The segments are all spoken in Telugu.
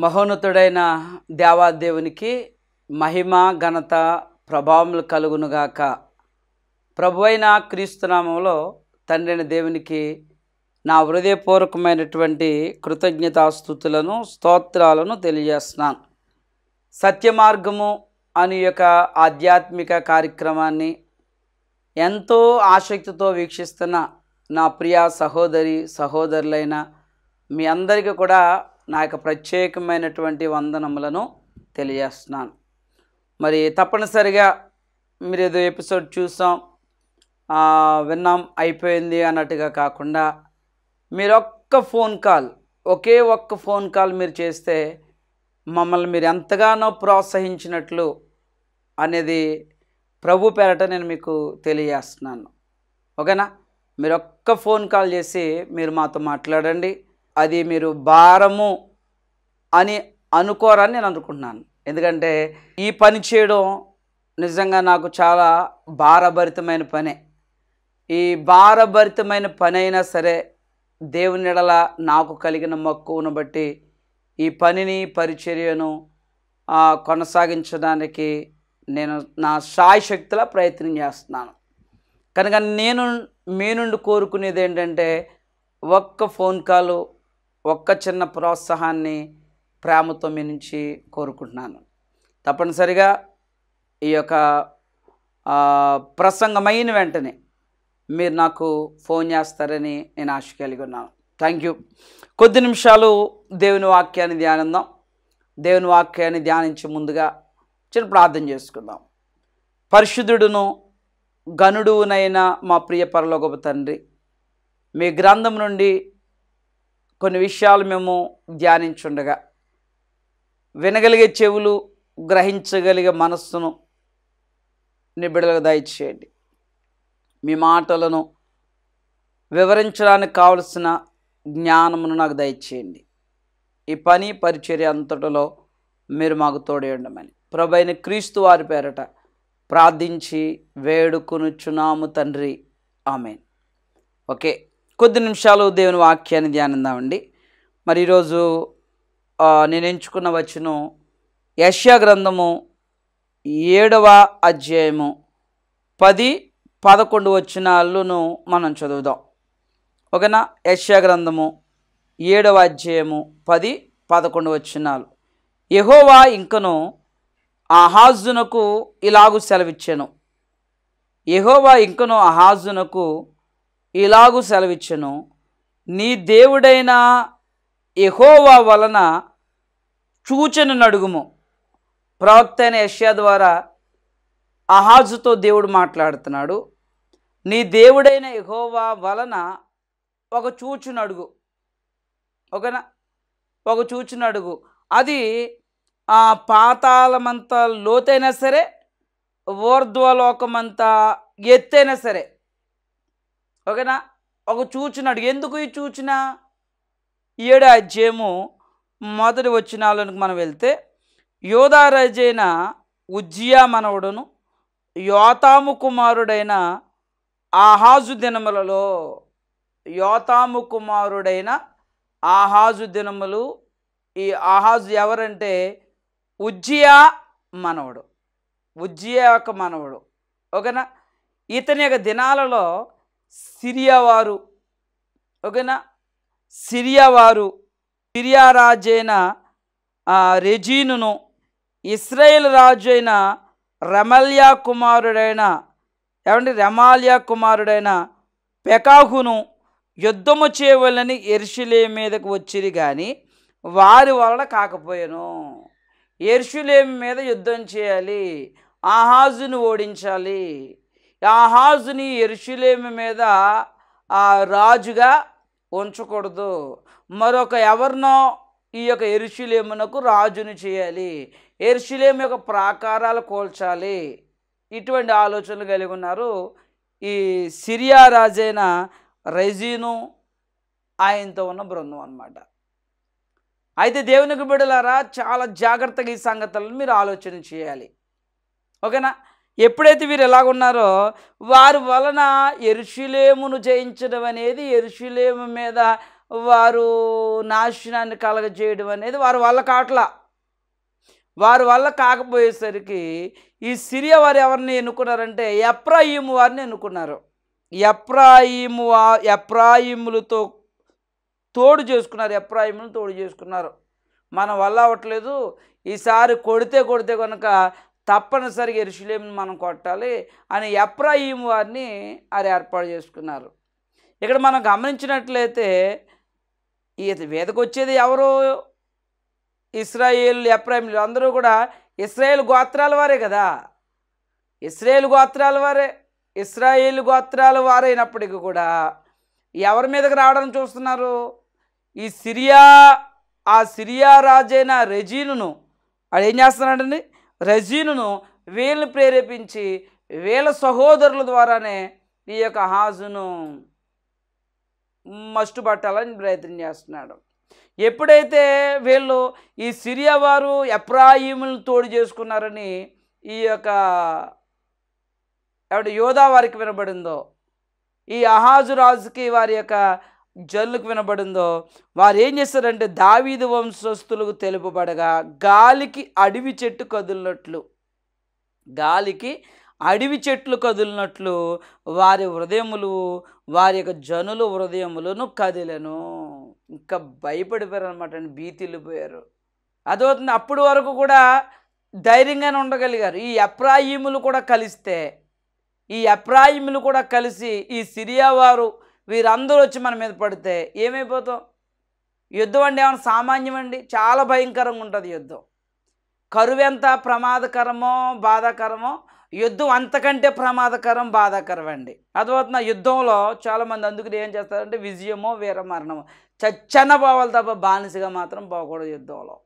మహోన్నతుడైన దేవాదేవునికి మహిమ ఘనత ప్రభావములు కలుగునుగాక. ప్రభువైన క్రీస్తునామంలో తండ్రైన దేవునికి నా హృదయపూర్వకమైనటువంటి కృతజ్ఞతాస్తుతులను స్తోత్రాలను తెలియజేస్తున్నాను. సత్య మార్గము అనే యొక్క ఆధ్యాత్మిక కార్యక్రమాన్ని ఎంతో ఆసక్తితో వీక్షిస్తున్న నా ప్రియ సహోదరి సహోదరులైన మీ అందరికీ కూడా నా యొక్క ప్రత్యేకమైనటువంటి వందనములను తెలియజేస్తున్నాను. మరి తప్పనిసరిగా మీరు ఏదో ఎపిసోడ్ చూసాం విన్నాం అయిపోయింది అన్నట్టుగా కాకుండా మీరు ఒకే ఒక్క ఫోన్ కాల్ మీరు చేస్తే మమ్మల్ని మీరు ఎంతగానో ప్రోత్సహించినట్లు అనేది ప్రభు పేరట నేను మీకు తెలియజేస్తున్నాను. ఓకేనా? మీరు ఒక్క ఫోన్ కాల్ చేసి మీరు మాతో మాట్లాడండి. అది మీరు భారము అని అనుకోరని నేను అనుకుంటున్నాను. ఎందుకంటే ఈ పని చేయడం నిజంగా నాకు చాలా భారభరితమైన పనే. ఈ భారభరితమైన పని అయినా సరే దేవుని ఎడల నాకు కలిగిన మక్కువను బట్టి ఈ పనిని పరిచర్యను కొనసాగించడానికి నేను నా శాయశక్తిలా ప్రయత్నం చేస్తున్నాను. కనుక నేను మీ నుండి కోరుకునేది ఏంటంటే ఒక్క ఫోన్ కాలు, ఒక్క చిన్న ప్రోత్సాహాన్ని ప్రేమతో మీ నుంచి కోరుకుంటున్నాను. తప్పనిసరిగా ఈ యొక్క ప్రసంగమైన వెంటనే మీరు నాకు ఫోన్ చేస్తారని నేను ఆశ కలిగి ఉన్నాను. Thank you. కొద్ది నిమిషాలు దేవుని వాక్యాన్ని ధ్యానిద్దాం. దేవుని వాక్యాన్ని ధ్యానించే ముందుగా చిన్న ప్రార్థన చేసుకుందాం. పరిశుద్ధుడును గనుడునైన మా ప్రియ పరలోకపు తండ్రి, మీ గ్రంథం నుండి కొన్ని విషయాలు మేము ధ్యానించుండగా వినగలిగే చెవులు, గ్రహించగలిగే మనస్సును నీ బిడ్డలకు దయచేయండి. మీ మాటలను వివరించడానికి కావలసిన జ్ఞానమును నాకు దయచేయండి. ఈ పని పరిచర్య అంతటిలో మీరు మాకు తోడే ఉండమని ప్రభువైన క్రీస్తు వారి పేరట ప్రార్థించి వేడుకొనుచున్నాము తండ్రి, ఆమేన్. ఓకే, కొద్ది నిమిషాలు దేవుని వాక్యాన్ని ధ్యానిద్దామండి. మరి ఈరోజు నేను ఎంచుకున్న వచనం యెషయా గ్రంథము 7వ అధ్యాయము 10-11 వచనాలను మనం చదువుదాం. ఓకేనా? యెషయా గ్రంథము 7వ అధ్యాయము 10-11 వచనాలు. యెహోవా ఇంకను ఆహాజునకు ఇలాగు సెలవిచ్చెను. యెహోవా ఇంకను ఆహాజునకు ఇలాగు సెలవిచ్చెను, నీ దేవుడైన యెహోవా వలన చూచెను నడుగుము. ప్రవక్త అయిన యెషయా ద్వారా ఆహాజుతో దేవుడు మాట్లాడుతున్నాడు. నీ దేవుడైన యెహోవా వలన ఒక చూచును అడుగు. ఓకేనా? ఒక చూచును అడుగు. అది పాతాళమంత లోతైనా సరే, ఊర్ధ్వలోకమంతా ఎత్తైనా సరే. ఓకేనా? ఒక చూచును అడుగు. ఎందుకు ఈ చూచిన? 7వ అధ్యాయము 1 వచనాలకు మనం వెళ్తే, యోధా రాజైన ఉజ్జియా మనవడును యోతాము కుమారుడైన ఆహాజు దినములలో, యోతాము కుమారుడైన ఆహాజు దినములు. ఈ ఆహాజు ఎవరంటే ఉజ్జియా మనవడు, ఉజ్జియా యొక్క మనవడు. ఓకేనా? ఇతని యొక్క దినాలలో సిరియా వారు, ఓకేనా, సిరియా రాజైన రెజీనును, ఇశ్రాయేల్ రాజు అయిన రెమల్యా కుమారుడైన పెకాహును యుద్ధము చేయవలని యెరూషలేము మీదకు వచ్చిరి, కానీ వారి వలన కాకపోయాను. యెరూషలేము మీద యుద్ధం చేయాలి, ఆహాజును ఓడించాలి. ఆహాజుని యెరూషలేము మీద రాజుగా ఉంచకూడదు. మరొక ఎవరినో ఈ యొక్క యెరూషలేమునకు రాజుని చేయాలి, యెరూషలేము యొక్క ప్రాకారాలు కూల్చాలి. ఇటువంటి ఆలోచనలు కలిగి ఉన్నారు ఈ సిరియా రాజైన రెజీను, ఆయనతో ఉన్న బృందం అన్నమాట. అయితే దేవునికి బిడ్డలారా, చాలా జాగ్రత్తగా ఈ సంగతులను మీరు ఆలోచన చేయాలి. ఓకేనా? ఎప్పుడైతే వీరు ఎలాగున్నారో వారి వలన యెరూషలేమును జయించడం అనేది, యెరూషలేము మీద వారు నాశనాన్ని కలగజేయడం అనేది వారి వల్ల కావట్లా. వారి వల్ల కాకపోయేసరికి ఈ సిరియా వారు ఎవరిని ఎన్నుకున్నారంటే ఎఫ్రాయిము వారిని ఎన్నుకున్నారు. ఎఫ్రాయిములతో ఎఫ్రాయిములను తోడు చేసుకున్నారు. మన వల్ల అవ్వట్లేదు, ఈసారి కొడితే కనుక తప్పనిసరిగా యెరూషలేమును మనం కొట్టాలి అని ఎఫ్రాయిము వారిని ఏర్పాటు చేసుకున్నారు. ఇక్కడ మనం గమనించినట్లయితే ఈ మీదకి వచ్చేది ఎవరు? ఇశ్రాయేలు, ఎఫ్రాయిములు అందరూ కూడా ఇశ్రాయేలు గోత్రాల వారే కదా. ఇశ్రాయేలు గోత్రాల వారైనప్పటికీ కూడా ఎవరి మీదకి రావడానికి చూస్తున్నారు? ఈ సిరియా రాజైన రెజీనును వాడు ఏం చేస్తున్నాడండి? రెజీనును వీళ్ళని ప్రేరేపించి వీళ్ళ సహోదరుల ద్వారానే ఈ యొక్క ఆహాజును మట్టుబట్టాలని ప్రయత్నం చేస్తున్నాడు. ఎప్పుడైతే వీళ్ళు ఈ సిరియా వారు ఎఫ్రాయిములను తోడు చేసుకున్నారని ఈ యొక్క యోధా వారికి వినబడిందో, ఈ అహాజు రాజుకి వారి యొక్క జనులకు వినబడిందో, వారు ఏం చేస్తారంటే దావీదు వంశస్థులకు తెలుపబడగా గాలికి అడవి చెట్టు కదిలినట్లు వారి హృదయములు, వారి యొక్క జనుల హృదయములను కదిలను. ఇంకా భయపడిపోయారు అనమాట అండి, భీతిల్లిపోయారు. అదవుతుంది. అప్పటి వరకు కూడా ధైర్యంగానే ఉండగలిగారు. ఈ ఎఫ్రాయిములు కూడా కలిసి ఈ సిరియా వారు వీరందరూ వచ్చి మన మీద పడితే ఏమైపోతాం? యుద్ధం అంటే ఏమైనా సామాన్యం అండి? చాలా భయంకరంగా ఉంటుంది యుద్ధం. కరువు ఎంత ప్రమాదకరమో బాధాకరమో, యుద్ధం అంతకంటే ప్రమాదకరం, బాధాకరం అండి. అదవుతున్న యుద్ధంలో చాలామంది అందుకని ఏం చేస్తారంటే విజయమో వీరమరణమో చచ్చన్న పోవాలి తప్ప బానిసగా మాత్రం పోకూడదు. యుద్ధంలో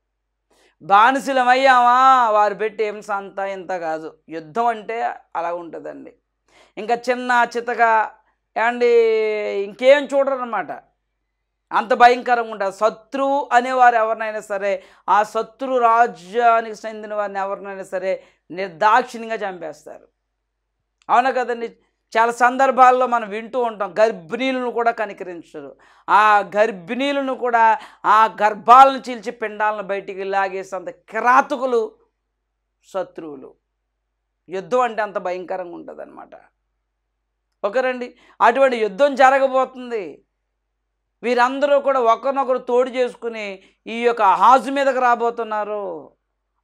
బానిసలమయ్యామా వారు పెట్టి ఏం సంత ఇంత కాదు. యుద్ధం అంటే అలా ఉంటుందండి. ఇంకా చిన్న చితగా అండి ఇంకేం చూడరన్నమాట, అంత భయంకరంగా ఉంటుంది. శత్రువు అనేవారు ఎవరినైనా సరే, ఆ శత్రు రాజ్యానికి చెందిన వారిని ఎవరినైనా సరే నిర్దాక్షిణ్యంగా చంపేస్తారు. అవునా కదండి? చాలా సందర్భాల్లో మనం వింటూ ఉంటాం, గర్భిణీలను కూడా కనికరించరు. ఆ గర్భిణీలను కూడా ఆ గర్భాలను చీల్చి పిండాలను బయటికి లాగేసేంత కిరాతకులు శత్రువులు. యుద్ధం అంటే అంత భయంకరంగా ఉంటుంది అన్నమాట. ఒకరండి, అటువంటి యుద్ధం జరగబోతుంది. వీరందరూ కూడా ఒకరినొకరు తోడు చేసుకుని ఈ యొక్క ఆహాజు మీదకి రాబోతున్నారు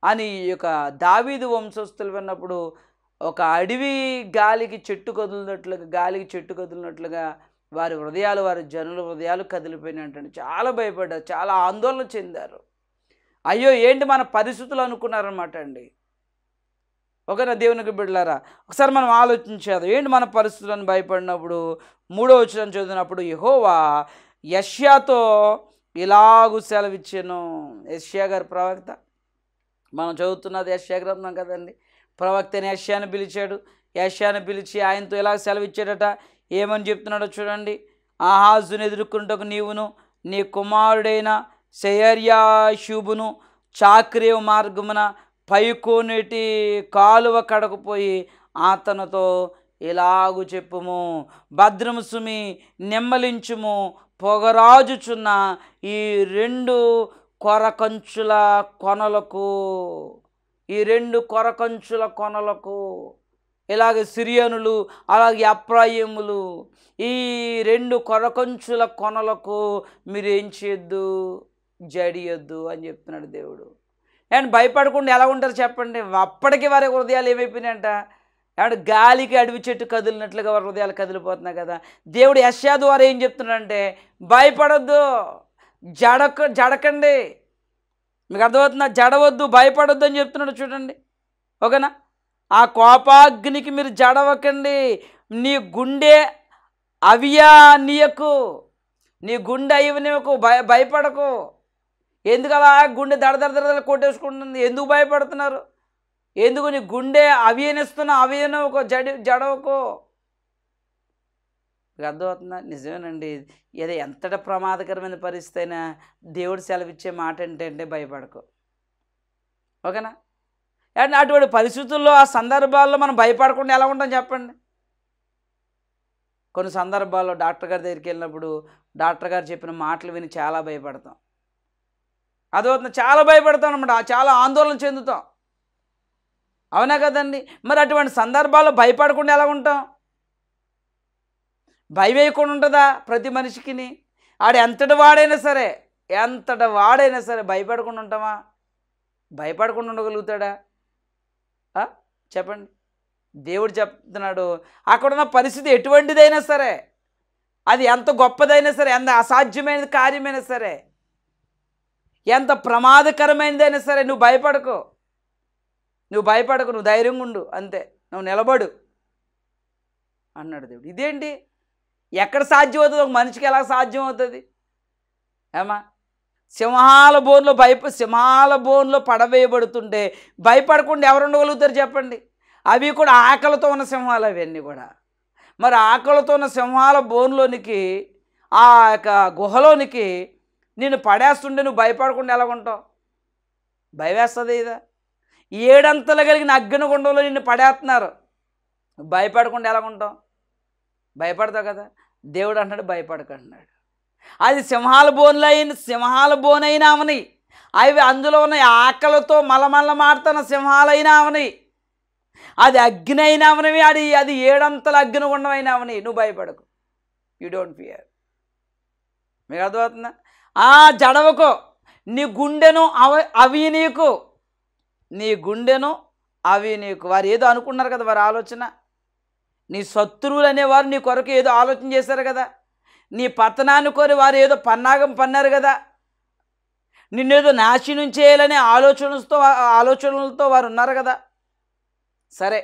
అని ఈ యొక్క దావీదు వంశస్థులు విన్నప్పుడు ఒక అడవి గాలికి చెట్టు కదిలినట్లుగా వారి హృదయాలు, వారి జనుల హృదయాలు కదిలిపోయినట్టు చాలా భయపడ్డారు, చాలా ఆందోళన చెందారు. అయ్యో ఏంటి మన పరిస్థితులు అనుకున్నారన్నమాట అండి. ఒకనా దేవునికి బిడ్డలారా, ఒకసారి మనం ఆలోచించేది ఏంటి మన పరిస్థితులను భయపడినప్పుడు. 3వ వచనం చదివినప్పుడు యెహోవా యెషయాతో ఇలాగూ సెలవిచ్చాను. యెషయా గారి ప్రవక్త, మనం చదువుతున్నది యెషయా గ్రంథం కదండి. ప్రవక్తని యెషయాను పిలిచాడు. యెషయాను పిలిచి ఆయనతో ఇలా సెలవిచ్చాడట. ఏమని చెప్తున్నాడో చూడండి. ఆహాజును ఎదుర్కొంటకు నీవును నీ కుమారుడైన శయర్యాషూబును చాక్రేవు మార్గమున పైకోనేటి కాలువ కడకపోయి అతనితో ఇలాగు చెప్పుము, భద్రము సుమి, నెమ్మలించుము, పొగరాజుచున్న ఈ 2 కొరకంచుల కొనలకు ఇలాగే సిరియనులు, అలాగే ఎఫ్రాయిములు, ఈ 2 కొరకంచుల కొనలకు మీరు ఏం చేయొద్దు, జడియొద్దు అని చెప్తున్నాడు దేవుడు. అండ్ భయపడకుండా ఎలా ఉంటారు చెప్పండి? అప్పటికి వారి హృదయాలు ఏమైపోయినాయంట? ఏమంటే గాలికి అడవి చెట్టు కదిలినట్లుగా వారి హృదయాలు కదిలిపోతున్నాయి కదా. దేవుడు యెషయా ద్వారా ఏం చెప్తున్నాడంటే భయపడొద్దు, జడకండి. మీకు అర్థమవుతుందా? జడవద్దు, భయపడొద్దు అని చెప్తున్నాడు చూడండి. ఓకేనా? ఆ కోపాగ్నికి మీరు జడవకండి. నీ గుండె అవియానీయకు, నీ గుండె అయ్యవనియకు, భయపడకు. ఎందుకు అలా గుండె దడదడ కొట్టేసుకుంటుంది? ఎందుకు భయపడుతున్నారు? ఎందుకు నీ గుండె అవియనకు, జడవకు. అర్థమవుతుందా? నిజమేనండి. ఏదో ఎంతటి ప్రమాదకరమైన పరిస్థితి అయినా దేవుడు సెలవిచ్చే మాట ఏంటంటే భయపడకు. ఓకేనా? అండ్ అటువంటి పరిస్థితుల్లో, ఆ సందర్భాల్లో మనం భయపడకుండా ఎలా ఉంటాం చెప్పండి? కొన్ని సందర్భాల్లో డాక్టర్ గారి దగ్గరికి వెళ్ళినప్పుడు డాక్టర్ గారు చెప్పిన మాటలు విని చాలా భయపడతాం. అదవుతుంది, చాలా భయపడతాం అన్నమాట, చాలా ఆందోళన చెందుతాం. అవునా కదండి? మరి అటువంటి సందర్భాల్లో భయపడకుండా ఎలా ఉంటాం? భయం వేయకుండా ఉంటుందా ప్రతి మనిషికిని? ఆడు ఎంతటి వాడైనా సరే భయపడకుండా ఉంటామా? భయపడకుండా ఉండగలుగుతాడా? చెప్పండి. దేవుడు చెప్తున్నాడు, అక్కడున్న పరిస్థితి ఎటువంటిదైనా సరే, అది ఎంత గొప్పదైనా సరే, ఎంత అసాధ్యమైన కార్యమైనా సరే, ఎంత ప్రమాదకరమైనదైనా సరే, నువ్వు భయపడకు, నువ్వు ధైర్యంగా ఉండు, అంతే, నువ్వు నిలబడు అన్నాడు దేవుడు. ఇదేంటి? ఎక్కడ సాధ్యం అవుతుంది? ఒక మనిషికి ఎలా సాధ్యం అవుతుంది? ఏమా, సింహాల బోన్లో పడవేయబడుతుంటే భయపడకుండా ఎవరు ఉండగలుగుతారు చెప్పండి? అవి కూడా ఆకలితో ఉన్న సింహాలు, అవన్నీ కూడా. మరి ఆకలితో ఉన్న సింహాల బోన్లోనికి, ఆ యొక్క గుహలోనికి నిన్ను పడేస్తుంటే నువ్వు భయపడకుండా ఎలా ఉంటావు? భయం వేస్తుంది ఇదా? 7 అంతలు కలిగిన అగ్నిగుండంలో నిన్ను పడేస్తున్నారు, నువ్వు భయపడకుండా ఎలా ఉంటావు? భయపడతావు కదా. దేవుడు అంటున్నాడు భయపడకంటున్నాడు. అది సింహాల బోనైనా అవని, అవి అందులో ఉన్న ఆకలితో మలమల్లమాడుతున్న సింహాలైనా అవని, అది అగ్ని అయినా అవనివి, అది 7 అంతల అగ్నిగుండం అయినా అవని, నువ్వు భయపడకు. You don't fear. మీకు అర్థమవుతుందా? జడవకో, నీ గుండెను అవి నీకు. వారు ఏదో అనుకున్నారు కదా, వారి ఆలోచన. నీ శత్రువులు అనేవారు నీ కొరకు ఏదో ఆలోచన చేశారు కదా, నీ పతనాన్ని కోరి వారు ఏదో పన్నాగం పన్నారు కదా, నిన్నేదో నాశనం చేయాలనే ఆలోచనలతో వారు ఉన్నారు కదా. సరే,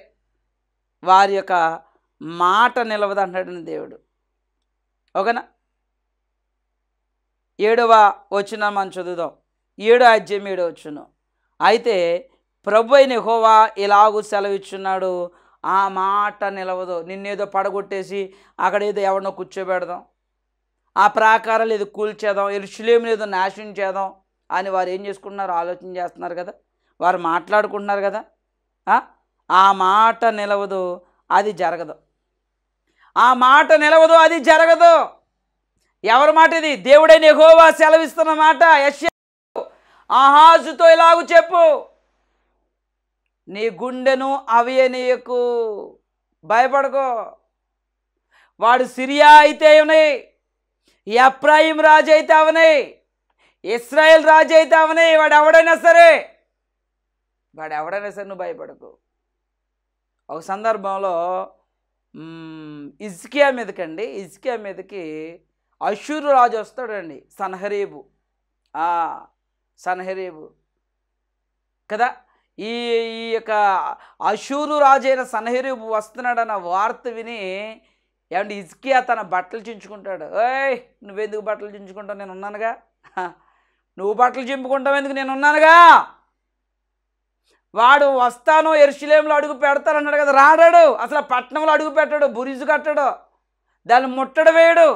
వారి యొక్క మాట నిలవదు అంటాడు దేవుడు. ఓకేనా? 7వ వచనం మనం చదువుదాం. 7వ అధ్యాయం 7వ వచనం. అయితే ప్రభు అయిన యెహోవా ఇలాగూ సెలవిచ్చున్నాడు, ఆ మాట నిలవదు. నిన్నేదో పడగొట్టేసి అక్కడేదో ఎవరినో కూర్చోబెడదాం, ఆ ప్రాకారాలు ఏదో కూల్చేద్దాం, యెరూషలేముని ఏదో నాశనం చేద్దాం అని వారు ఏం చేసుకుంటున్నారు? ఆలోచన చేస్తున్నారు కదా, వారు మాట్లాడుకుంటున్నారు కదా. ఆ మాట నిలవదు, అది జరగదు. ఆ మాట నిలవదు, అది జరగదు. ఎవరి మాట ఇది? దేవుడైన యెహోవా సెలవిస్తున్న మాట. యెషయా ఆహాజుతో ఇలాగూ చెప్పు, నీ గుండెను అవియనీయకు, భయపడకో. వాడు సిరియా అయితే అవని, ఎఫ్రాయిం రాజు అయితే అవని, ఇశ్రాయేల్ రాజు అయితే అవని, వాడు ఎవడైనా సరే నువ్వు భయపడకు. ఒక సందర్భంలో హిజ్కియా మీదకి అష్షూరు రాజు వస్తాడండి, సన్హెరీబు కదా. ఈ యొక్క అష్షూరు రాజు అయిన సన్హెరీబు వస్తున్నాడన్న వార్త విని ఏమంటే హిజ్కియా తన బట్టలు చించుకుంటాడు. ఏయ్, నువ్వెందుకు బట్టలు చించుకుంటావు? నేను ఉన్నానుగా. నువ్వు బట్టలు చింపుకుంటావు ఎందుకు? నేను ఉన్నానుగా. వాడు వస్తాను యెరూషలేములో అడుగు పెడతానన్నాడు కదా, రాడాడు. అసలు పట్టణంలో అడుగు పెట్టాడు, బురిజు కట్టాడు, దాన్ని ముట్టడు వేయడు.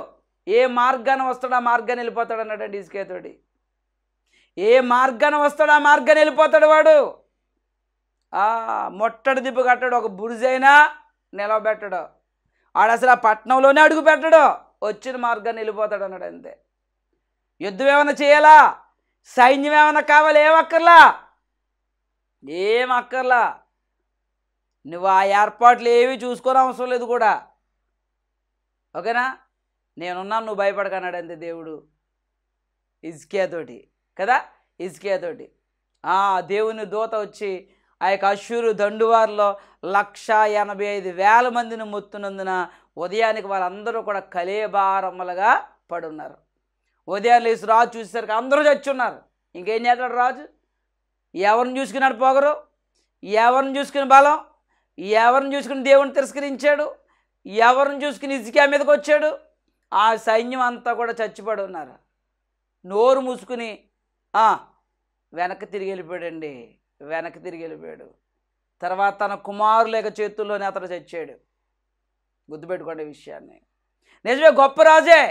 ఏ మార్గాన్ని వస్తాడు ఆ మార్గాన్ని వెళ్ళిపోతాడు అన్నాడండి హిజ్కియాతోటి. ఏ మార్గాన్ని వస్తాడు ఆ మార్గాన్ని వెళ్ళిపోతాడు వాడు. ముట్టడి దిబ్బు కట్టాడు, ఒక బురుజైనా నిలవబెట్టాడు. ఆడు అసలు ఆ పట్టణంలోనే అడుగు పెట్టాడు, వచ్చిన మార్గాన్ని వెళ్ళిపోతాడు అన్నాడు. అంతే. యుద్ధం ఏమైనా చేయాలా? సైన్యం ఏమైనా కావాలి? ఏం అక్కర్లా. నువ్వు ఆ ఏర్పాట్లు ఏవి చూసుకొని అవసరం లేదు కూడా. ఓకేనా? నేనున్నాను, నువ్వు భయపడకన్నాడు అంతే దేవుడు హిజ్కియాతోటి కదా. హిజ్కియాతోటి దేవుని దూత వచ్చి ఆ యొక్క అష్షూరు దండువారిలో 185,000 మందిని మొత్తునందున ఉదయానికి వాళ్ళందరూ కూడా కలేబారమ్మలుగా పడున్నారు. ఉదయాన్ని లేచి రాజు చూసేసరికి అందరూ చచ్చున్నారు. ఇంకేం చేస్తాడు రాజు? ఎవరిని చూసుకున్నాడు పొగరు, ఎవరిని చూసుకుని బలం, ఎవరిని చూసుకుని దేవుని తిరస్కరించాడు, ఎవరిని చూసుకుని హిజ్కియా మీదకి వచ్చాడు? ఆ సైన్యం అంతా కూడా చచ్చిపడి ఉన్నారు. నోరు మూసుకుని వెనక్కి తిరిగి వెళ్ళిపోయాడు. తర్వాత తన కుమారుల యొక్క చేతుల్లోనే అతను చచ్చాడు. గుర్తుపెట్టుకోండి విషయాన్ని. నిజమే, గొప్ప రాజే,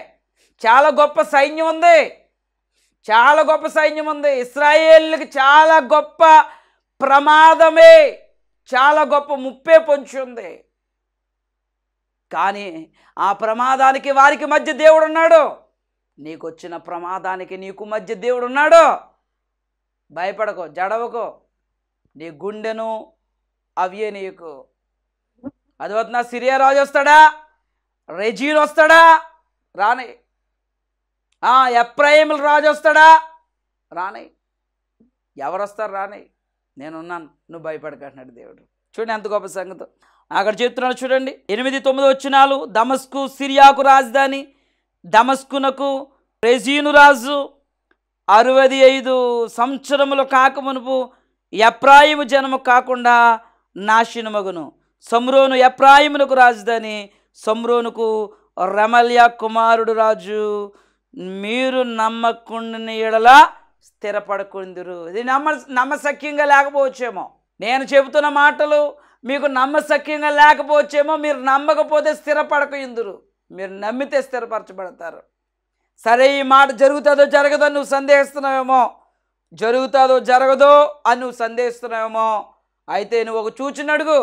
చాలా గొప్ప సైన్యం ఉంది. ఇశ్రాయేలుకి చాలా గొప్ప ప్రమాదమే, చాలా గొప్ప ముప్పే పొంచి ఉంది. కానీ ఆ ప్రమాదానికి వారికి మధ్య దేవుడు ఉన్నాడు. నీకు వచ్చిన ప్రమాదానికి నీకు మధ్య దేవుడు ఉన్నాడు. భయపడకో, జడవకో, నీ గుండెను అవ్యే నీకు. అది వద్దు, సిరియా రాజు వస్తాడా, రెజీన్ వస్తాడా, రాని. ఎఫ్రాయిముల రాజు వస్తాడా, రాని. ఎవరు వస్తారు, రాని. నేనున్నాను, నువ్వు భయపడకంటున్నాడు దేవుడు. చూడండి ఎంత గొప్ప సంగతి అక్కడ చెప్తున్నాడు. చూడండి 8-9 వచనాలు. దమస్కు సిరియాకు రాజధాని, దమస్కునకు రెజీను రాజు 65 సంవత్సరములు కాకమునుపు ఎఫ్రాయిము జనము కాకుండా నాశనమగును. సమ్రోను ఎఫ్రాయిమునకు రాజధాని, సమ్రోనుకు రమల్యా కుమారుడు రాజు. మీరు నమ్మకుండిన ఎడల స్థిరపడకుందురు. ఇది నమ్మశక్యంగా లేకపోవచ్చేమో, నేను చెబుతున్న మాటలు మీకు నమ్మశక్యంగా లేకపోవచ్చేమో. మీరు నమ్మకపోతే స్థిరపడకుందురు, మీరు నమ్మితే స్థిరపరచబడతారు. సరే, ఈ మాట జరుగుతుందో జరగదో నువ్వు సందేహిస్తున్నావేమో, జరుగుతుందో జరగదో అని నువ్వు సందేహిస్తున్నావేమో. అయితే నువ్వు ఒక సూచన అడుగు.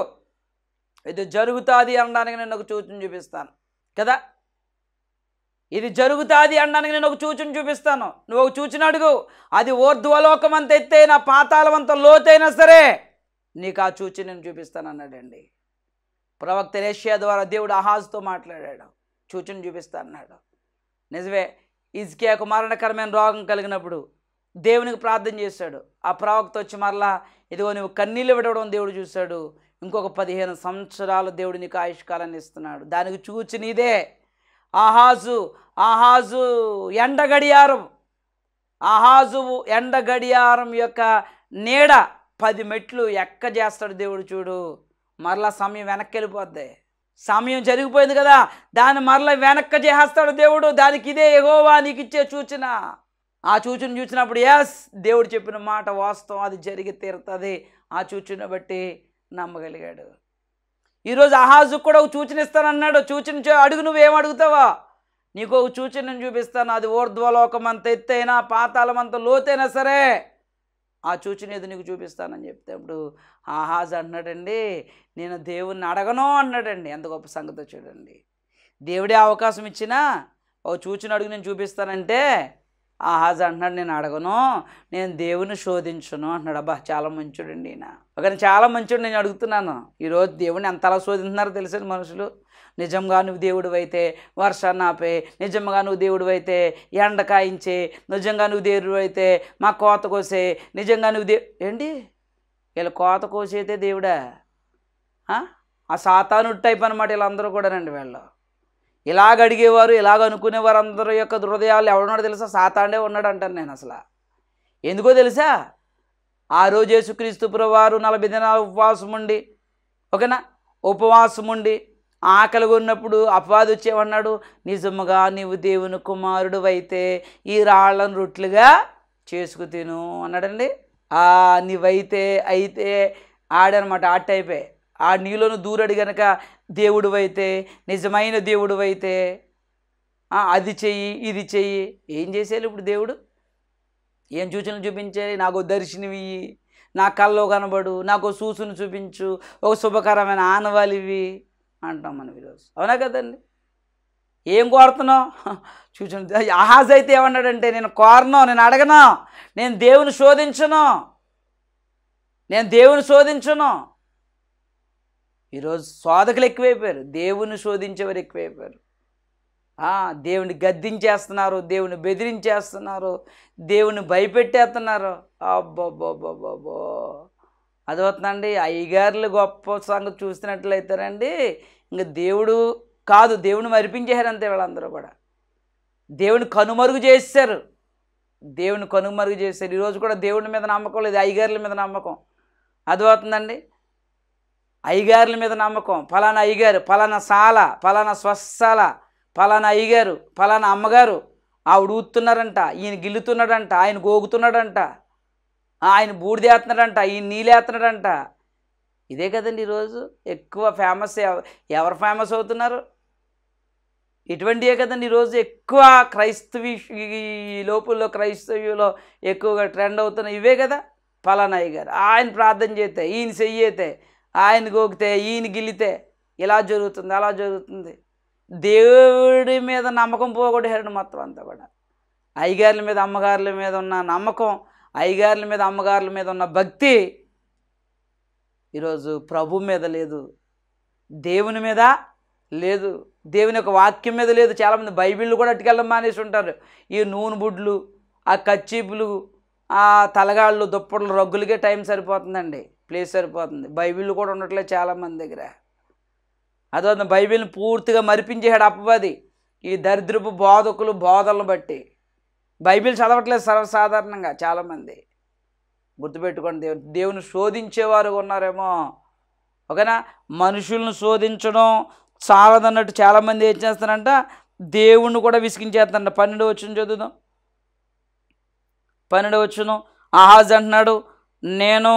ఇది జరుగుతుంది అనడానికి నేను ఒక సూచన చూపిస్తాను కదా. ఇది జరుగుతుంది అనడానికి నేను ఒక సూచన చూపిస్తాను. నువ్వు ఒక సూచన అడుగు. అది ఊర్ధ్వలోకం అంత ఎత్తైనా, పాతాళం అంత లోతైనా సరే నీకు ఆ సూచన నేను చూపిస్తాను అన్నాడండి. ప్రవక్త యెషయా ద్వారా దేవుడు ఆహాజుతో మాట్లాడాడు, సూచన చూపిస్తా అన్నాడు. నిజమే, హిజ్కియాకు మరణకరమైన రోగం కలిగినప్పుడు దేవునికి ప్రార్థన చేశాడు. ఆ ప్రవక్త వచ్చి మరలా ఇదిగో నువ్వు కన్నీళ్ళు విడవడం దేవుడు చూశాడు. ఇంకొక 15 సంవత్సరాలు దేవుడు నీకు ఆయుష్కాలాన్ని ఇస్తున్నాడు. దానికి సూచన ఇదే. ఆహాజు ఎండ గడియారం, ఆహాజు ఎండ గడియారం యొక్క నీడ 10 మెట్లు ఎక్క చేస్తాడు దేవుడు. చూడు, మరలా సమయం వెనక్కి వెళ్ళిపోద్ది. సమయం జరిగిపోయింది కదా, దాన్ని మరలా వెనక్కి చేస్తాడు దేవుడు. దానికి ఇదే యెహోవా నీకు ఇచ్చే సూచన. ఆ సూచన చూసినప్పుడు ఎస్, దేవుడు చెప్పిన మాట వాస్తవం, అది జరిగి తీరుతుంది. ఆ సూచన బట్టి నమ్మగలిగాడు. ఈరోజు ఆహాజు కూడా ఒక సూచన ఇస్తానన్నాడు. సూచన అడుగు, నువ్వేం అడుగుతావా? నీకు ఒక సూచన నేను చూపిస్తాను. అది ఊర్ధ్వలోకం అంత ఎత్తైనా, పాతాళం అంత లోతైనా సరే ఆ సూచన ఏదో నీకు చూపిస్తానని చెప్తే అప్పుడు ఆహాజు అన్నాడండి, నేను దేవుణ్ణి అడగను అన్నాడండి. ఎంత గొప్ప సంగతో చూడండి. దేవుడే అవకాశం ఇచ్చినా ఓ సూచన అడుగు నేను చూపిస్తానంటే ఆహాజు అంటున్నాడు, నేను అడగను, నేను దేవుని శోధించను అంటున్నాడు. అబ్బా, చాలా మంచోడండి ఈయన. ఒకని చాలా మంచోడు. నేను అడుగుతున్నాను, ఈరోజు దేవుడిని ఎంతలా శోధిస్తున్నారో తెలిసిన మనుషులు. నిజంగా నువ్వు దేవుడు అయితే వర్షాన్ని ఆపే, నిజంగా నువ్వు దేవుడు అయితే ఎండ కాయించే, నిజంగా నువ్వు దేవుడు అయితే మా కోత కోసే, నిజంగా నువ్వు ఏంటి వీళ్ళు కోత కోసైతే దేవుడా? ఆ సాతాను టైప్ అనమాట వీళ్ళందరూ కూడానండి. వీళ్ళు ఇలాగ అడిగేవారు, ఇలాగ అనుకునేవారు అందరి యొక్క హృదయాలు ఎవడున్నాడో తెలుసా? సాతాండే ఉన్నాడు అంటాను నేను. అసలు ఎందుకో తెలుసా? ఆ రోజు యేసుక్రీస్తు ప్రభువారు 40 దినాలు ఉపవాసం ఉండి, ఓకేనా, ఉపవాసం ఉండి ఆకలిగా ఉన్నప్పుడు అపవాది వచ్చేవన్నాడు, నిజముగా నీవు దేవుని కుమారుడు అయితే ఈ రాళ్ళను రొట్టెలుగా చేసుకు తిను అన్నాడండి. నీవైతే అయితే ఆడనమాట, ఆ టైపే. ఆ నీలోను దూరడు గనక దేవుడు అయితే, నిజమైన దేవుడు అయితే అది చెయ్యి, ఇది చెయ్యి. ఏం చేసేయాలి ఇప్పుడు దేవుడు? ఏం సూచనలు చూపించాలి? నాకు దర్శనం ఇయ్యి, నా కల్లో కనబడు, నాకు సూచన చూపించు, ఒక శుభకరమైన ఆనవాళ్ళు ఇవి అంటాం మనం ఈరోజు. అవునా కదండి? ఏం కోరుతున్నావు? సూచన. ఆహాజ్ అయితే ఏమన్నాడంటే, నేను కోరను, నేను అడగను, నేను దేవుని శోధించను, నేను దేవుని శోధించను. ఈరోజు శోధకులు ఎక్కువైపోయారు, దేవుని శోధించేవారు ఎక్కువైపోయారు. దేవుని గద్దించేస్తున్నారు, దేవుని బెదిరించేస్తున్నారు, దేవుని భయపెట్టేస్తున్నారు. అబ్బోబ్బోబ్బోబ్బో, అదవుతుందండి. అయ్యగారులు గొప్ప సంగతి చూస్తున్నట్లయితేనండి, ఇంకా దేవుడు కాదు, దేవుని మరిపించేశారు అంతే. వీళ్ళందరూ కూడా దేవుని కనుమరుగు చేశారు, దేవుని కనుమరుగు చేశారు. ఈరోజు కూడా దేవుని మీద నమ్మకం లేదు, అయ్యగారుల మీద నమ్మకం. అదవుతుందండి. అయ్యగారుల మీద నమ్మకం. ఫలానా అయ్యగారు, ఫలానా సాల, ఫలానా స్వస్థాల, ఫలానా అయ్యగారు, ఫలానా అమ్మగారు ఆవిడ ఊతున్నారంట, ఈయన గిల్లుతున్నాడంట, ఆయన గోగుతున్నాడంట, ఆయన బూడిదేస్తున్నాడంట, ఈయన నీళ్ళేస్తున్నాడంట. ఇదే కదండి ఈరోజు ఎక్కువ ఫేమస్. ఎవరు ఫేమస్ అవుతున్నారు? ఇటువంటివే కదండి ఈరోజు ఎక్కువ లోపల్లో క్రైస్తవ్యంలో ఎక్కువగా ట్రెండ్ అవుతున్నాయి. ఇవే కదా. ఫలానా అయ్యగారు, ఆయన ప్రార్థన చేస్తే, ఈయన చెయ్యితే, ఆయన గోకితే, ఈయన గిల్లితే, ఇలా జరుగుతుంది, అలా జరుగుతుంది. దేవుడి మీద నమ్మకం పోగొట్టారు మొత్తం అంతా కూడా. అయ్యగారుల మీద అమ్మగారుల మీద ఉన్న నమ్మకం, అయ్యగారుల మీద అమ్మగారుల మీద ఉన్న భక్తి ఈరోజు ప్రభు మీద లేదు, దేవుని మీద లేదు, దేవుని యొక్క వాక్యం మీద లేదు. చాలామంది బైబిళ్ళు కూడా అట్టుకెళ్ళడం మానేసి ఉంటారు. ఈ నూనె బుడ్లు, ఆ కచ్చీపులు, ఆ తలగాళ్ళు, దుప్పట్లు, రగ్గులకే టైం సరిపోతుందండి, ప్లేస్ సరిపోతుంది. బైబిళ్ళు కూడా ఉండట్లేదు చాలామంది దగ్గర. అదో బైబిల్ని పూర్తిగా మరిపించేసాడు అపవాది ఈ దరిద్రపు బోధకులు బోధనలు బట్టి. బైబిల్ చదవట్లేదు సర్వసాధారణంగా చాలామంది. గుర్తుపెట్టుకోండి, దేవుని శోధించేవారు ఉన్నారేమో. ఓకేనా? మనుషులను శోధించడం చాలదన్నట్టు చాలామంది ఏం చేస్తారంట, దేవుణ్ణి కూడా విసిగించేస్తారంట. 12వ వచనం చదువుదాం. 12వ వచనం, ఆహాజ్ అంటున్నాడు, నేను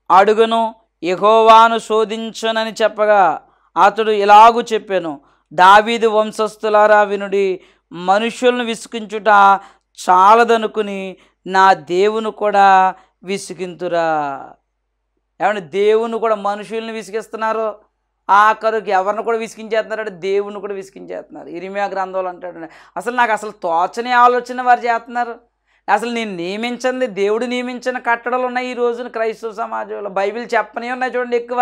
అడుగును యెహోవాను శోధించనని చెప్పగా అతడు ఇలాగూ చెప్పాను, దావీదు వంశస్థులారా వినుడి, మనుషులను విసిగించుట చాలదనుకుని నా దేవుని కూడా విసిగింతురా. ఏమంటే దేవుని కూడా మనుషుల్ని విసిగిస్తున్నారు, ఆఖరికి ఎవరిని కూడా విసిగించేస్తున్నారంటే దేవుని కూడా విసిగించేస్తున్నారు. ఇర్మీయా గ్రంథంలో అంటాడు, అసలు తోచని ఆలోచన వారు చేస్తున్నారు. అసలు నేను నియమించింది, దేవుడు నియమించిన కట్టడలు ఉన్నాయి ఈ రోజున క్రైస్తవ సమాజంలో. బైబిల్ చెప్పని ఉన్నాయి చూడండి ఎక్కువ.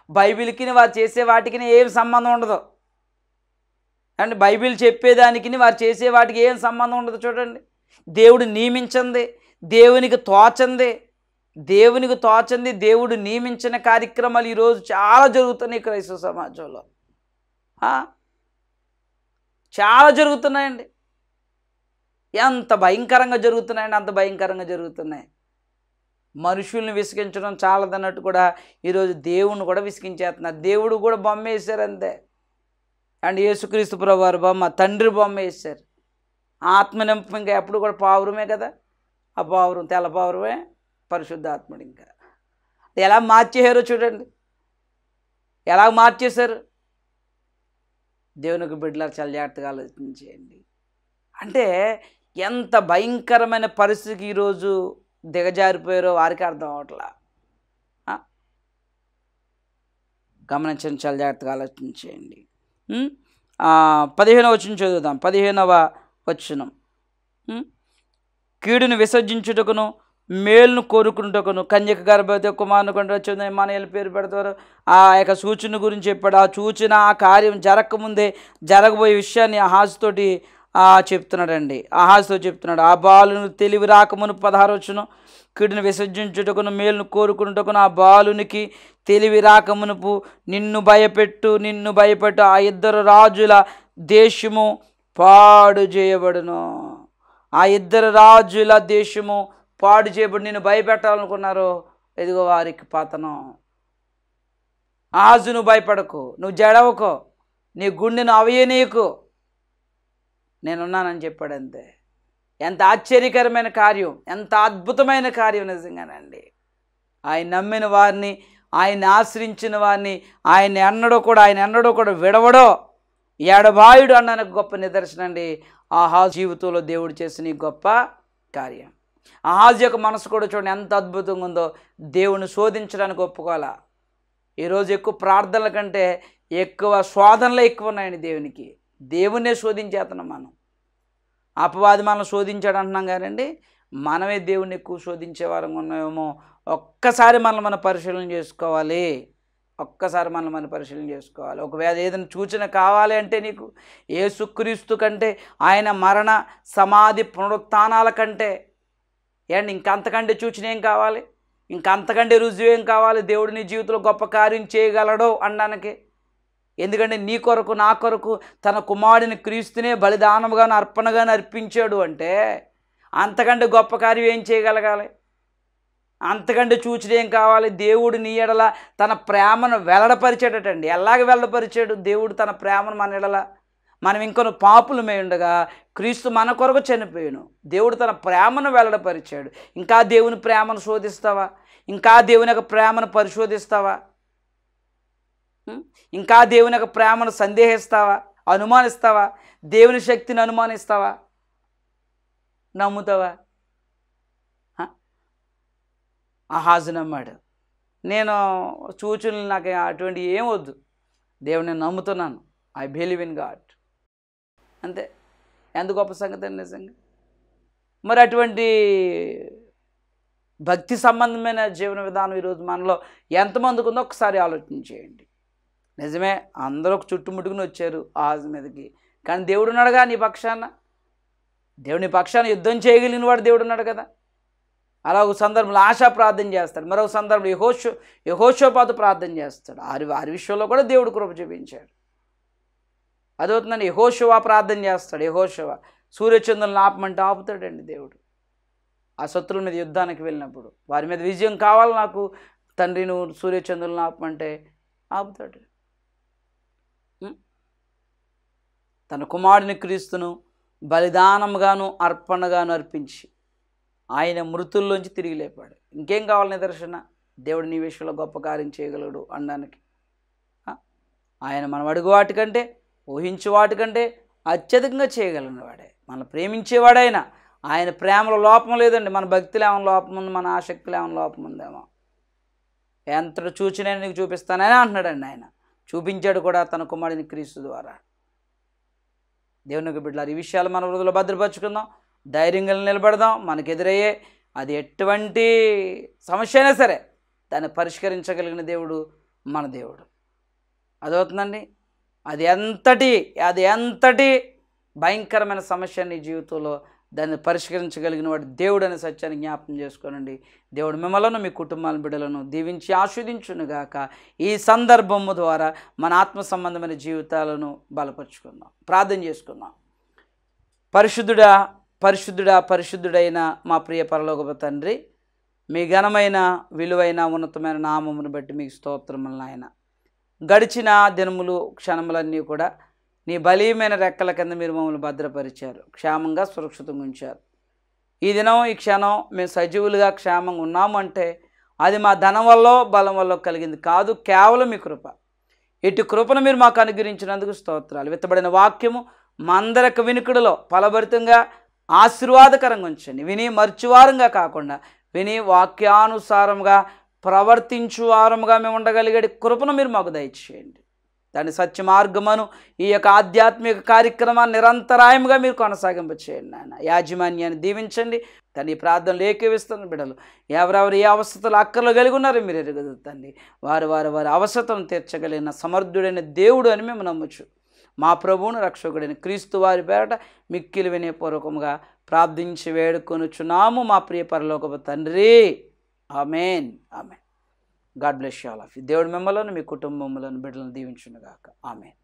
బైబిల్కి వారు చేసే వాటికి ఏం సంబంధం ఉండదు అండి. బైబిల్ చెప్పేదానికి వారు చేసే వాటికి ఏం సంబంధం ఉండదు చూడండి. దేవుడు నియమించింది, దేవునికి తోచంది, దేవుడు నియమించిన కార్యక్రమాలు ఈరోజు చాలా జరుగుతున్నాయి క్రైస్తవ సమాజంలో. చాలా జరుగుతున్నాయండి. ఎంత భయంకరంగా జరుగుతున్నాయండి, అంత భయంకరంగా జరుగుతున్నాయి. మనుషుల్ని విసిగించడం చాలదన్నట్టు కూడా ఈరోజు దేవుణ్ణి కూడా విసిగించేస్తున్నారు. దేవుడు కూడా బొమ్మ వేశారు అంతే. అండ్ యేసుక్రీస్తు ప్రభువారి బొమ్మ, తండ్రి బొమ్మ వేశారు. ఆత్మనింపం ఇంకా ఎప్పుడు కూడా పావురమే కదా. ఆ పావురం తెల్ల పావురమే పరిశుద్ధాత్ముడు. ఇంకా ఎలా మార్చేశారో చూడండి, ఎలా మార్చేశారు. దేవునికి బిడ్డలారా చాలా జాగ్రత్తగా ఆలోచించేయండి. అంటే ఎంత భయంకరమైన పరిస్థితికి ఈరోజు దిగజారిపోయారో వారికి అర్థం అవట్లా. గమనించండి, చాలా జాగ్రత్తగా ఆలోచించేయండి. 15వ వచనం చదువుదాం. 15వ వచనం, కీడును విసర్జించుటకును మేలును కోరుకున్నటకును కన్యక గర్భవతి కుమారుని కొండ వచ్చింది ఇమ్మానుయేలు పేరు పెడతారు. ఆ యొక్క సూచన గురించి చెప్పాడు. ఆ సూచన, ఆ కార్యం జరగకముందే జరగబోయే విషయాన్ని ఆహాజుతోటి చెప్తున్నాడండి. ఆహాజుతో చెప్తున్నాడు. ఆ బాలును తెలివి రాకమును 16వ వచనం, కీడును విసర్జించుటకును మేలును కోరుకున్నటకును ఆ బాలునికి తెలివి రాకమునుపు నిన్ను భయపెట్టు ఆ ఇద్దరు రాజుల దేశము పాడు చేయబడును. ఆ ఇద్దరు రాజుల దేశము పాడు చేయబడి నిన్ను భయపెట్టాలనుకున్నారు, ఎదుగో వారికి పతనం. ఆజు నువ్వు భయపడకు, నువ్వు జడవకు, నీ గుండెను అవయనీయకు, నేనున్నానని చెప్పాడు అంతే. ఎంత ఆశ్చర్యకరమైన కార్యం, ఎంత అద్భుతమైన కార్యం నిజంగానండి. ఆయన నమ్మిన వారిని, ఆయన ఆశ్రయించిన వారిని ఆయన ఎన్నడూ కూడా విడవడో ఎడబాయుడు అన్నానికి గొప్ప నిదర్శనం అండి ఆహాజు జీవితంలో దేవుడు చేసిన ఈ గొప్ప కార్యం. ఆహాజు యొక్క మనసు కూడా చూడండి ఎంత అద్భుతంగా ఉందో. దేవుని శోధించడానికి ఒప్పుకోవాలా. ఈరోజు ఎక్కువ ప్రార్థనల కంటే ఎక్కువ శోధనలే ఎక్కువ ఉన్నాయండి దేవునికి. దేవుణ్ణే శోధించేస్తున్నాం మనం. అపవాది మనల్ని శోధించాడు అంటున్నాం కానండి, మనమే దేవుణ్ణి ఎక్కువ శోధించే వారంగా ఉన్నామేమో. ఒక్కసారి మనం పరిశీలన చేసుకోవాలి. ఒకవేళ ఏదైనా సూచన కావాలి అంటే నీకు యేసుక్రీస్తు కంటే, ఆయన మరణ సమాధి పునరుత్థానాల కంటే ఇంకంతకంటే సూచన ఏం కావాలి? ఇంకంతకంటే రుజువు ఏం కావాలి? దేవుడు నీ జీవితంలో గొప్ప కార్యం చేయగలడో అనడానికి. ఎందుకంటే నీ కొరకు నా కొరకు తన కుమారుడిని క్రీస్తునే బలిదానముగాను అర్పణగాను అర్పించాడు అంటే అంతకంటే గొప్ప కార్యం ఏం చేయగలగాలి? అంతకంటే సూచన ఏం కావాలి? దేవుడు నీ ఎడల తన ప్రేమను వెల్లడపరిచాడటండి. ఎలాగ వెల్లడపరిచాడు దేవుడు తన ప్రేమను మన ఎడల? మనం ఇంకొన్ని పాపులమై ఉండగా క్రీస్తు మన కొరకు చనిపోయాను. దేవుడు తన ప్రేమను వెల్లడపరిచాడు. ఇంకా దేవుని ప్రేమను శోధిస్తావా? ఇంకా దేవుని యొక్క ప్రేమను పరిశోధిస్తావా? ఇంకా దేవుని యొక్క ప్రేమను సందేహిస్తావా? అనుమానిస్తావా? దేవుని శక్తిని అనుమానిస్తావా? నమ్ముతావా? ఆహాజు నమ్మాడు. నేను సూచనలు నాకు అటువంటి ఏం వద్దు, దేవుని నమ్ముతున్నాను, ఐ బిలీవ్ ఇన్ గాడ్, అంతే. ఎంత గొప్ప సంగతి అండి నిజంగా. మరి అటువంటి భక్తి సంబంధమైన జీవన విధానం ఈరోజు మనలో ఎంతమందికి ఉందో ఒకసారి ఆలోచన చేయండి. నిజమే, అందరూ చుట్టుముట్టుకుని వచ్చారు ఆహాజు మీదకి, కానీ దేవుడు ఉన్నాడుగా నీ పక్షాన. దేవుని పక్షాన యుద్ధం చేయగలిగిన వాడు దేవుడు ఉన్నాడు కదా. అలా ఒక సందర్భంలో ఆశా ప్రార్థన చేస్తాడు, మరొక సందర్భంలో యెహోషాపాతు ప్రార్థన చేస్తాడు. వారి విషయంలో కూడా దేవుడు కృప చూపించాడు. అదవుతుందండి. యెహోషువ ప్రార్థన చేస్తాడు. యెహోషువ సూర్యచంద్రులను ఆపమంటే ఆపుతాడండి దేవుడు. ఆ శత్రువుల మీద యుద్ధానికి వెళ్ళినప్పుడు వారి మీద విజయం కావాలి నాకు తండ్రి, నువ్వు సూర్యచంద్రులను ఆపమంటే ఆపుతాడు. తన కుమారుని క్రీస్తును బలిదానంగాను అర్పణగాను అర్పించి ఆయన మృతుల్లోంచి తిరిగి లేపాడు. ఇంకేం కావాలి నిదర్శన? దేవుడు నీ విషయంలో గొప్ప కార్యం చేయగలడు అనడానికి. ఆయన మనం అడుగు వాటికంటే, ఊహించే వాటికంటే అత్యధికంగా చేయగలిగిన వాడే. మనం ప్రేమించేవాడైనా ఆయన ప్రేమలో లోపం లేదండి. మన భక్తిలో ఏమైనా లోపం ఉంది, మన ఆసక్తిలో ఏమైనా లోపం ఉందేమో. ఎంతటి చూచి నేను నీకు చూపిస్తానని అంటున్నాడండి. ఆయన చూపించాడు కూడా తన కుమారుని క్రీస్తు ద్వారా. దేవునికి బిడ్డలారా, ఈ విషయాలు మన హృదయంలో భద్రపరుచుకుందాం, ధైర్యంగా నిలబడదాం. మనకు ఎదురయ్యే అది ఎటువంటి సమస్య అయినా సరే దాన్ని పరిష్కరించగలిగిన దేవుడు మన దేవుడు. అదవుతుందండి. అది ఎంతటి భయంకరమైన సమస్య నీ జీవితంలో దాన్ని పరిష్కరించగలిగిన వాడు దేవుడు అనే సత్యాన్ని జ్ఞాపకం చేసుకోనండి. దేవుడు మిమ్మలను, మీ కుటుంబాల బిడ్డలను దీవించి ఆస్వాదించునుగాక. ఈ సందర్భము ద్వారా మన ఆత్మ సంబంధమైన జీవితాలను బలపరుచుకుందాం. ప్రార్థన చేసుకుందాం. పరిశుద్ధుడైన మా ప్రియ పరలోకపు తండ్రి, మీ ఘనమైన విలువైన ఉన్నతమైన నామమును బట్టి మీకు స్తోత్రములు నాయన. గడిచిన దినములు క్షణములన్నీ కూడా నీ బలీయమైన రెక్కల కింద మీరు మమ్మల్ని భద్రపరిచారు, క్షేమంగా సురక్షితంగా ఉంచారు. ఈ దినం ఈ క్షణం మేము సజీవులుగా క్షేమంగా ఉన్నాము అంటే అది మా ధనం వల్ల బలం వల్ల కలిగింది కాదు, కేవలం మీ కృప. ఇటు కృపను మీరు మాకు అనుగ్రహించినందుకు స్తోత్రాలు. విత్తబడిన వాక్యము మా అందరికి వినికిడిలో ఫలభరితంగా ఆశీర్వాదకరంగా ఉంచండి. విని మర్చివారంగా కాకుండా విని వాక్యానుసారంగా ప్రవర్తించువారముగా మేము ఉండగలిగే కృపను మీరు మాకు దయచేయండి. దాని సత్య మార్గమును ఈ యొక్క ఆధ్యాత్మిక కార్యక్రమాన్ని నిరంతరాయంగా మీరు కొనసాగింపచేయండి నాయన. యాజమాన్యాన్ని దీవించండి. తన ఈ ప్రార్థనలు ఏకీవిస్తున్న బిడ్డలు ఎవరెవరు ఏ అవసరతలు అక్కర్లు కలిగి ఉన్నారో మీరు ఎరుగుదు తండ్రి. వారి అవసరతను తీర్చగలిగిన సమర్థుడైన దేవుడు అని మేము నమ్మచ్చు. మా ప్రభువును రక్షకుడైన క్రీస్తు వారి పేరట మిక్కిలి వినయపూర్వకంగా ప్రార్థించి వేడుకొనుచున్నాము మా ప్రియ పరలోకపు తండ్రి. Amen. Amen. God bless you all of you. దేవుడు మిమ్మల్ని, మీ కుటుంబములను, బిడ్డలను దీవించునుగాక. ఆమేన్.